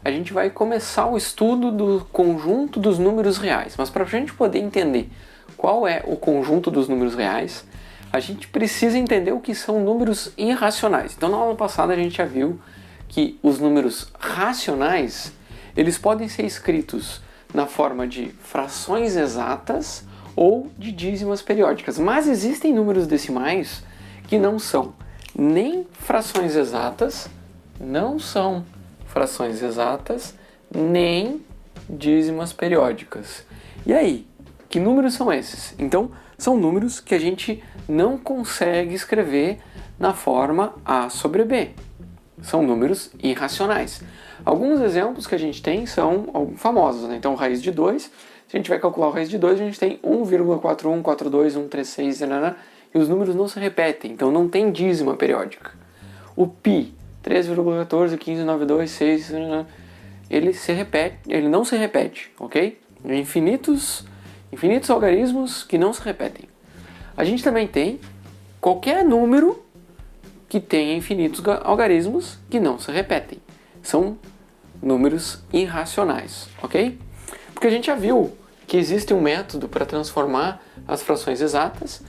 a gente vai começar o estudo do conjunto dos números reais. Mas para a gente poder entender qual é o conjunto dos números reais, a gente precisa entender o que são números irracionais. Então na aula passada a gente já viu que os números racionais, eles podem ser escritos na forma de frações exatas ou de dízimas periódicas. Mas existem números decimais que não são nem frações exatas, nem dízimas periódicas. E aí, que números são esses? Então, são números que a gente não consegue escrever na forma A sobre B. São números irracionais. Alguns exemplos que a gente tem são famosos, né? Então, raiz de 2, se a gente vai calcular a raiz de 2, a gente tem 1,41, 42, 136, e os números não se repetem, então não tem dízima periódica. O π, 3,14, 15, 92, 6, ele não se repete, ok? Infinitos algarismos que não se repetem. A gente também tem qualquer número que tenha infinitos algarismos que não se repetem. São números irracionais, ok? Porque a gente já viu que existe um método para transformar as frações exatas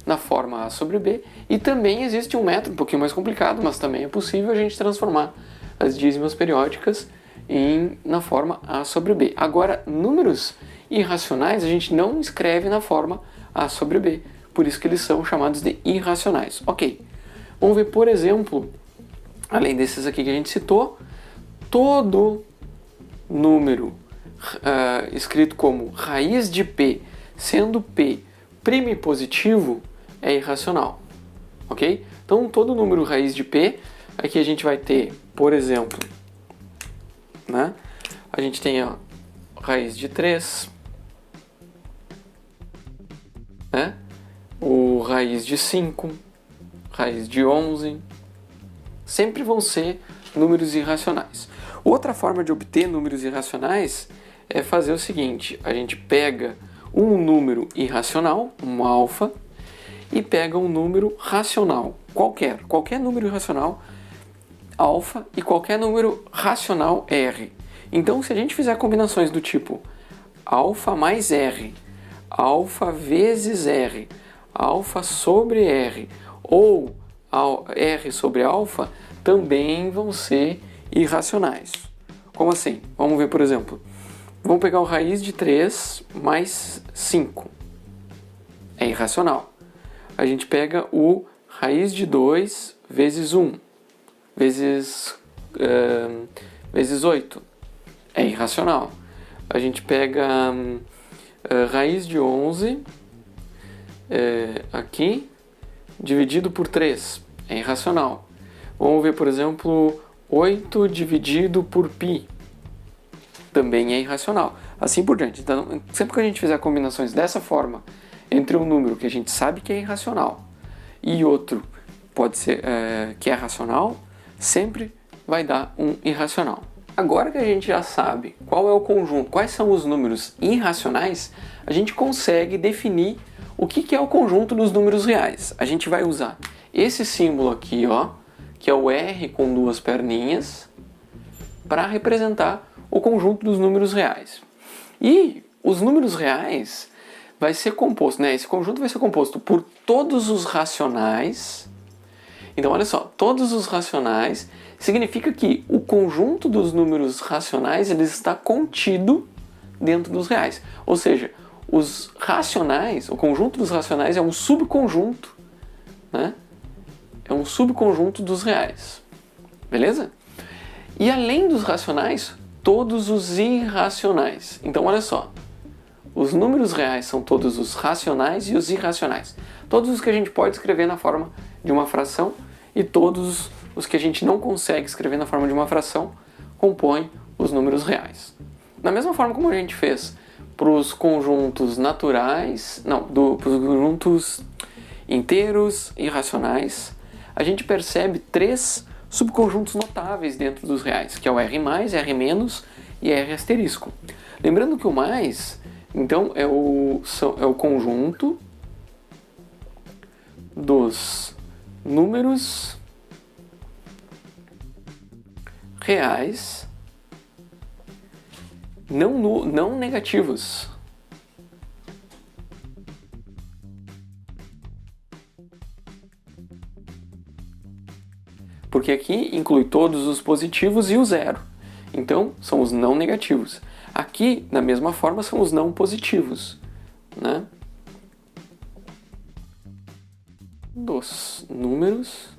na forma A sobre B, e também existe um método um pouquinho mais complicado, mas também é possível a gente transformar as dízimas periódicas na forma A sobre B. Agora, números irracionais a gente não escreve na forma A sobre B, por isso que eles são chamados de irracionais. Ok, vamos ver, por exemplo, além desses aqui que a gente citou, todo número escrito como raiz de P, sendo P primo positivo, é irracional, ok? Então, todo número raiz de P, aqui a gente vai ter, por exemplo, né? A gente tem a raiz de 3, né? O raiz de 5, raiz de 11, sempre vão ser números irracionais. Outra forma de obter números irracionais é fazer o seguinte: a gente pega um número irracional, um alfa, e pega um número racional, qualquer número irracional, alfa, e qualquer número racional, r. Então, se a gente fizer combinações do tipo alfa mais r, alfa vezes r, alfa sobre r, ou r sobre alfa, também vão ser irracionais. Como assim? Vamos ver, por exemplo. Vamos pegar o raiz de 3 mais 5. É irracional. A gente pega o raiz de 2 vezes 1, vezes 8. É irracional. A gente pega raiz de 11 aqui, dividido por 3. É irracional. Vamos ver, por exemplo, 8 dividido por π. Também é irracional. Assim por diante. Então, sempre que a gente fizer combinações dessa forma, entre um número que a gente sabe que é irracional e outro pode ser que é racional, sempre vai dar um irracional. Agora que a gente já sabe qual é o conjunto, quais são os números irracionais, a gente consegue definir o que é o conjunto dos números reais. A gente vai usar esse símbolo aqui, ó, que é o R com duas perninhas, para representar o conjunto dos números reais. E os números reais vai ser composto, né? Esse conjunto vai ser composto por todos os racionais. Então, olha só, todos os racionais significa que o conjunto dos números racionais ele está contido dentro dos reais. Ou seja, os racionais, o conjunto dos racionais é um subconjunto, né? É um subconjunto dos reais. Beleza? E além dos racionais, todos os irracionais. Então, olha só. Os números reais são todos os racionais e os irracionais. Todos os que a gente pode escrever na forma de uma fração e todos os que a gente não consegue escrever na forma de uma fração compõem os números reais. Da mesma forma como a gente fez para os conjuntos naturais, para os conjuntos inteiros e racionais, a gente percebe três subconjuntos notáveis dentro dos reais, que é o R+, R- e R asterisco. Lembrando que o mais, então, é o conjunto dos números reais não negativos. Porque aqui inclui todos os positivos e o zero. Então, são os não negativos. Aqui, da mesma forma, são os não positivos, né? Dos números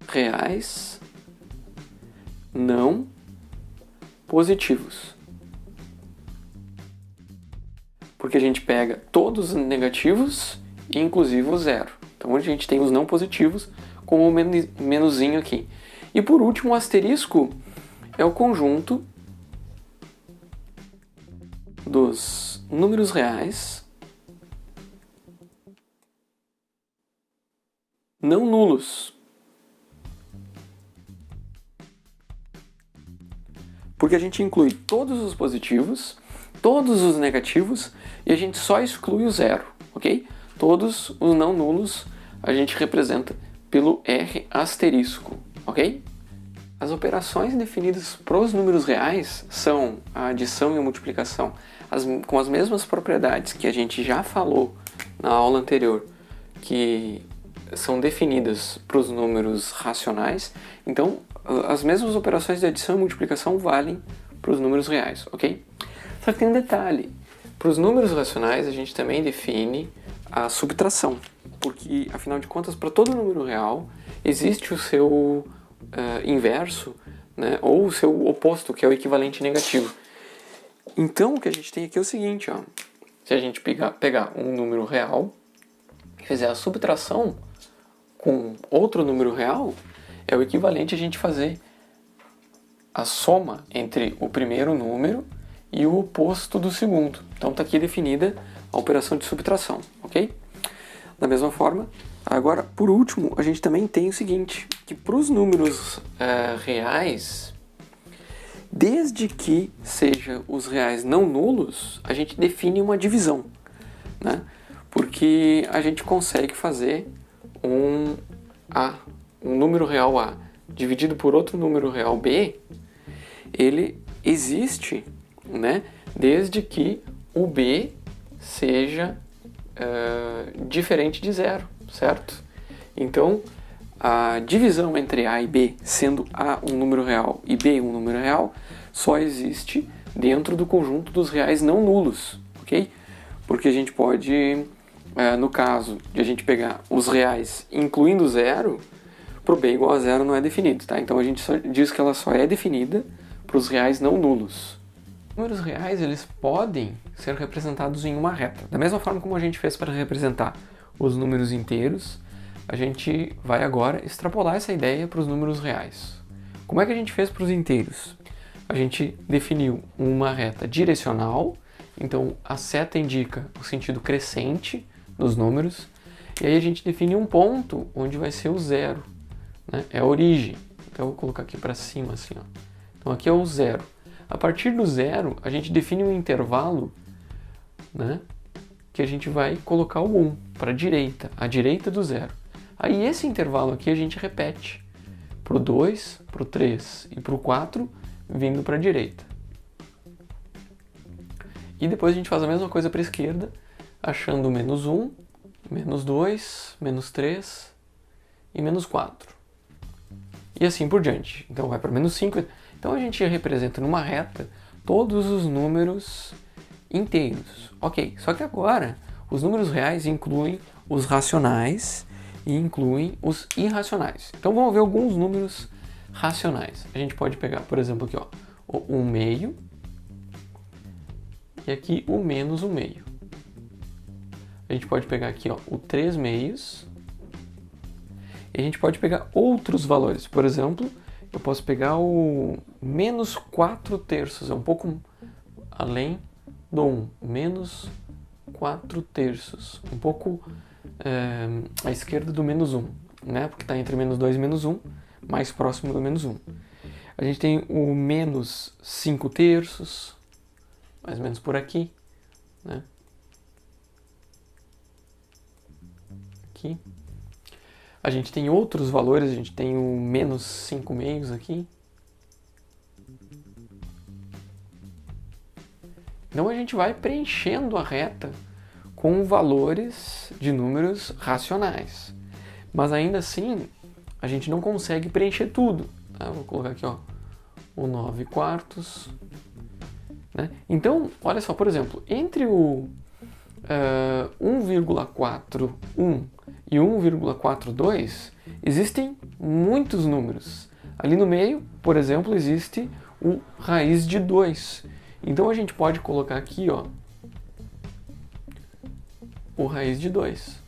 reais não positivos. Porque a gente pega todos os negativos e inclusive o zero. Então a gente tem os não positivos com o menuzinho aqui. E por último, o asterisco é o conjunto dos números reais não nulos. Porque a gente inclui todos os positivos, todos os negativos e a gente só exclui o zero, ok? Todos os não nulos a gente representa pelo R asterisco, ok? As operações definidas para os números reais são a adição e a multiplicação com as mesmas propriedades que a gente já falou na aula anterior, que são definidas para os números racionais. Então, as mesmas operações de adição e multiplicação valem para os números reais, ok? Só que tem um detalhe. Para os números racionais, a gente também define a subtração, porque, afinal de contas, para todo número real, existe o seu inverso, né, ou o seu oposto, que é o equivalente negativo. Então, o que a gente tem aqui é o seguinte, ó, se a gente pegar um número real e fizer a subtração com outro número real, é o equivalente a gente fazer a soma entre o primeiro número e o oposto do segundo. Então está aqui definida a operação de subtração, ok? Da mesma forma, agora, por último, a gente também tem o seguinte, que para os números reais, desde que sejam os reais não nulos, a gente define uma divisão, né? Porque a gente consegue fazer um número real A dividido por outro número real B, ele existe, né, desde que o B seja diferente de zero, certo? Então, a divisão entre A e B, sendo A um número real e B um número real, só existe dentro do conjunto dos reais não nulos, ok? Porque a gente pode, no caso de a gente pegar os reais incluindo zero, para o B igual a zero não é definido, tá? Então a gente só diz que ela só é definida para os reais não nulos. Os números reais, eles podem ser representados em uma reta. Da mesma forma como a gente fez para representar os números inteiros, a gente vai agora extrapolar essa ideia para os números reais. Como é que a gente fez para os inteiros? A gente definiu uma reta direcional, então a seta indica o sentido crescente dos números, e aí a gente define um ponto onde vai ser o zero, né? É a origem. Então eu vou colocar aqui para cima assim, ó. Então aqui é o zero. A partir do zero, a gente define um intervalo, né, que a gente vai colocar o 1 para a direita do zero. Aí esse intervalo aqui a gente repete para o 2, para o 3 e para o 4, vindo para a direita. E depois a gente faz a mesma coisa para a esquerda, achando menos 1, menos 2, menos 3 e menos 4. E assim por diante. Então vai para menos 5. Então a gente representa numa reta todos os números inteiros. Ok, só que agora os números reais incluem os racionais e incluem os irracionais. Então vamos ver alguns números racionais. A gente pode pegar, por exemplo, aqui, ó, o 1 meio e aqui o menos 1 meio. A gente pode pegar aqui, ó, o 3 meios. E a gente pode pegar outros valores. Por exemplo, eu posso pegar o menos 4 terços, é um pouco além do 1. Menos 4 terços, um pouco à esquerda do menos 1, né? Porque está entre menos 2 e menos 1, mais próximo do menos 1. A gente tem o menos 5 terços, mais ou menos por aqui, né? Aqui. A gente tem outros valores, a gente tem o menos 5 meios aqui. Então a gente vai preenchendo a reta com valores de números racionais. Mas ainda assim, a gente não consegue preencher tudo. Tá? Vou colocar aqui, ó, o 9 quartos. Né? Então, olha só, por exemplo, entre o 1,41 e 1,42 existem muitos números. Ali no meio, por exemplo, existe o raiz de 2. Então a gente pode colocar aqui, ó, o raiz de 2,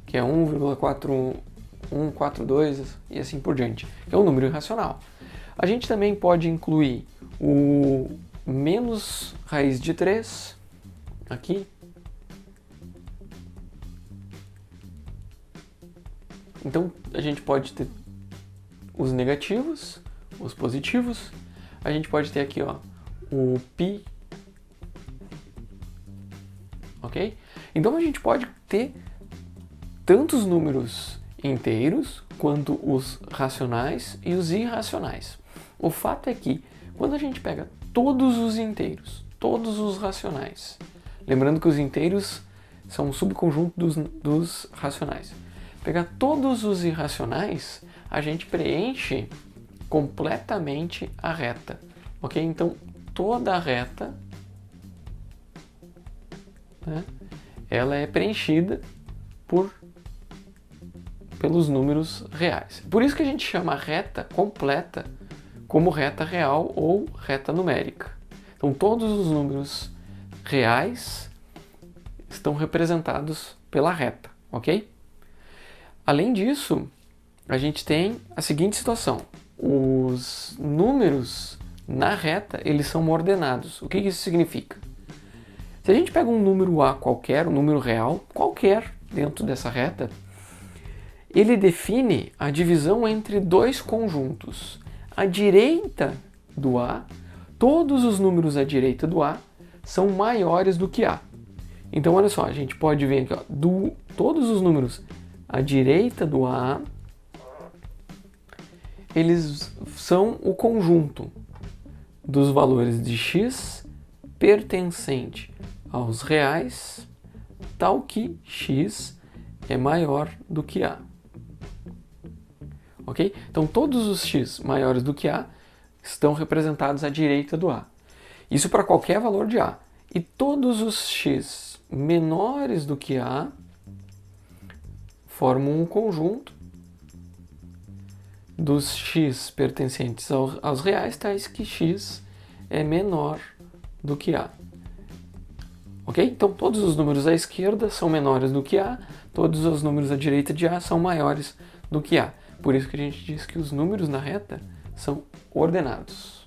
que é 1,4142 e assim por diante, que é um número irracional. A gente também pode incluir o menos raiz de 3 aqui. Então a gente pode ter os negativos, os positivos. A gente pode ter aqui, ó, o π. Ok? Então a gente pode ter tantos números inteiros quanto os racionais e os irracionais. O fato é que quando a gente pega todos os inteiros, todos os racionais, lembrando que os inteiros são um subconjunto dos racionais, pegar todos os irracionais, a gente preenche completamente a reta, ok? Então toda a reta, né, ela é preenchida pelos números reais. Por isso que a gente chama a reta completa como reta real ou reta numérica. Então todos os números reais estão representados pela reta, ok? Além disso, a gente tem a seguinte situação: os números na reta, eles são ordenados. O que isso significa? Se a gente pega um número A qualquer, um número real qualquer dentro dessa reta, ele define a divisão entre dois conjuntos. À direita do A, todos os números à direita do A são maiores do que A. Então, olha só, a gente pode ver aqui, ó, todos os números à direita do A, eles são o conjunto dos valores de x pertencente aos reais, tal que x é maior do que A. Ok? Então, todos os x maiores do que A estão representados à direita do A. Isso para qualquer valor de A. E todos os x menores do que A formam um conjunto dos x pertencentes aos reais, tais que x é menor do que A. Ok? Então, todos os números à esquerda são menores do que A, todos os números à direita de A são maiores do que A. Por isso que a gente diz que os números na reta são ordenados.